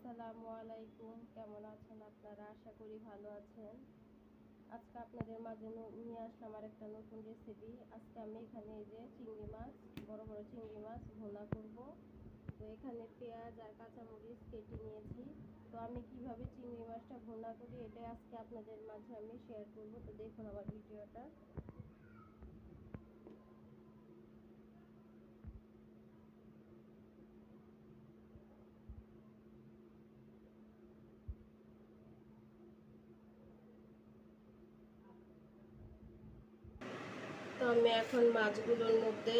আসসালামু আলাইকুম। কেমন আছেন আপনারা? আশা করি ভালো আছেন। আজকে আপনাদের মাঝে নিয়ে আসলাম আর একটা নতুন রেসিপি। আজকে আমি এখানে এই যে চিংড়ি মাছ, বড় বড় চিংড়ি মাছ ভুনা করব। তো এখানে পেঁয়াজ আর কাঁচামরিচ কেটে নিয়েছি। তো আমি কিভাবে চিংড়ি মাছটা ভুনা করি এটাই আজকে আপনাদের মাঝে আমি শেয়ার করব। তো দেখুন আমার ভিডিওটা। তো আমি এখন মাছগুলোর মধ্যে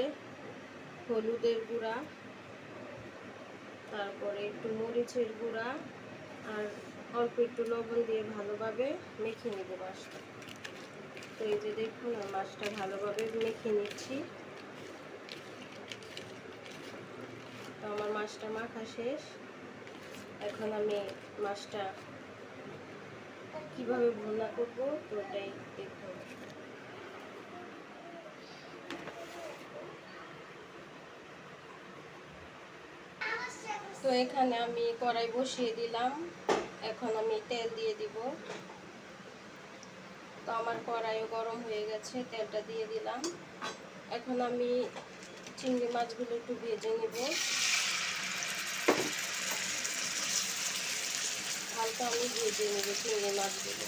হলুদের গুঁড়া, তারপরে একটু মরিচের গুঁড়া আর অল্প একটু লবণ দিয়ে ভালোভাবে মেখে নেব মাছটা। তো এই যে দেখুন মাছটা ভালোভাবে মেখে নিচ্ছি। তো আমার মাছটা মাখা শেষ। এখন আমি মাছটা কিভাবে ভুনা করব তো ওটাই দেখুন। তো এখানে আমি কড়াই বসিয়ে দিলাম। এখন আমি তেল দিয়ে দিব। তো আমার কড়াইও গরম হয়ে গেছে, তেলটা দিয়ে দিলাম। এখন আমি চিংড়ি মাছগুলো একটু ভেজে নিব। হালকা আমি ভেজে নেব চিংড়ি মাছগুলো।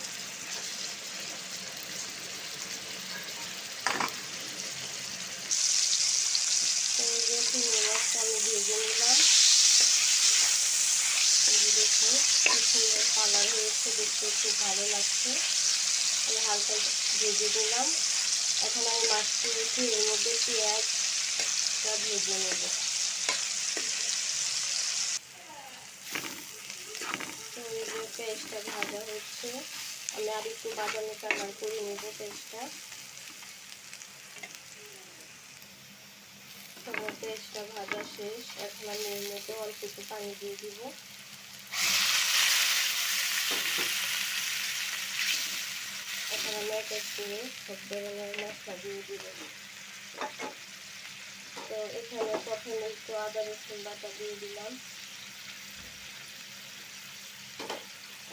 তো এই যে চিংড়ি মাছটা আমি ভেজে নিলাম। দেখুন কি সুন্দর কালার হয়েছে, দেখতে খুব ভালো লাগছে। আমি হালকা ভেজে দিলাম। এখন আমি মাছটি রেখে এর মধ্যে পেঁয়াজটা ভেজে নেব। তো এই যে পেঁয়াজটা ভাজা হচ্ছে, আমি আর একটু বাদামি কালার করে নেব পেঁয়াজটা। তো পেঁয়াজটা ভাজা শেষ। এখন আমি এর মধ্যে অল্প একটু পানি দিয়ে দিব। এখন আমি এক এক করে সব ধরনের মশলা দিয়ে দিব। তো এখানে প্রথমে একটু আদা রসুন বাটা দিয়ে দিলাম।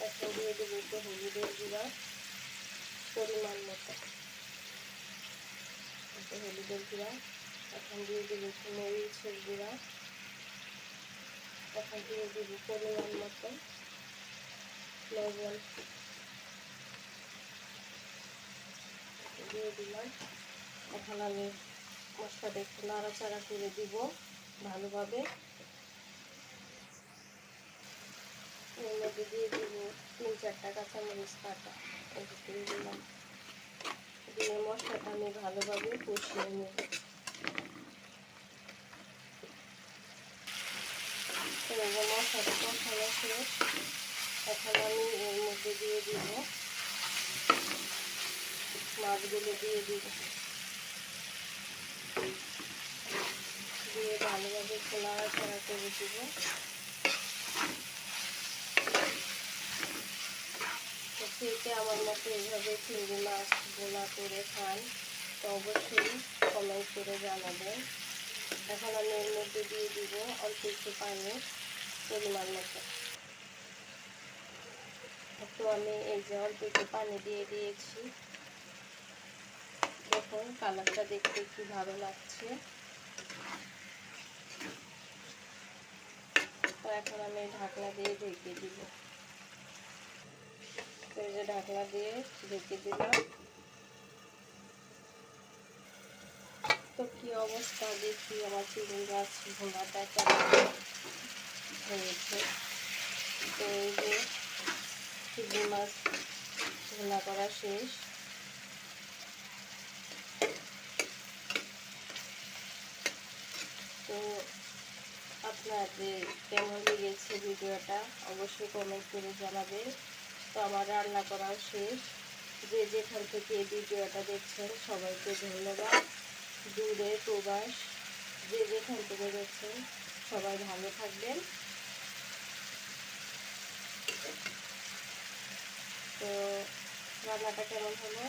এখন দিয়ে দেবো একটু হলুদের গুঁড়া পরিমাণ মতো, একটু হলুদের গুঁড়া। এখন দিয়ে দেবো একটু মরিচের গুঁড়া। এখন দিয়ে দেবো পরিমাণ মতো লবণ দিয়ে দিলাম। এখন আমি মশলাটা একটু নাড়াচাড়া করে দিব ভালোভাবে। এর মধ্যে দিয়ে দিব 3-4টা কাঁচামরিচ কাটা, একটু দিয়ে দিলাম। দিয়ে মশলাটা আমি ভালোভাবে কষিয়ে নেব। তো এই যে মশলাটা কষানো শেষ। এখন আমি এর মধ্যে দিয়ে দিব মাছগুলো, দিয়ে দিব, দিয়ে ভালোভাবে একটু নাড়াচাড়া করে দিব। তো খেতে আমার মতো এইভাবে চিংড়ি মাছ ভুনা করে খান তো অবশ্যই কমেন্ট করে জানাবেন। এখন আমি এর মধ্যে দিয়ে দিব অল্প একটু পানি পরিমাণ মতো। তো আমি এই যে অল্প একটু পানি দিয়ে দিয়েছি। দেখুন কালারটা দেখতে কি ভালো লাগছে। তো এখন আমি ঢাকনা দিয়ে ঢেকে দিব। তো এই যে ঢাকনা দিয়ে ঢেকে দিলাম। তো কি অবস্থা, দেখি আমার চিংড়ি মাছ ভুনাটা কেমন হয়েছে। তো এই যে চিংড়ি মাছ ভুনা করা শেষ। তো আপনাদের কেমন লেগেছে ভিডিওটা অবশ্যই কমেন্ট করে জানাবেন। তো আমার রান্না করাও শেষ। যে যেখান থেকে এই ভিডিওটা দেখছেন সবাইকে ধন্যবাদ। দূরে প্রবাস যে যেখান থেকে দেখছেন সবাই ভালো থাকবেন। তো রান্নাটা কেমন হলো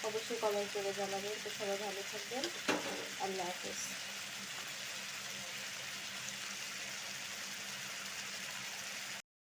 অবশ্যই কমেন্ট করে জানাবেন। তো সবাই ভালো থাকবেন। আল্লাহ হাফেজ।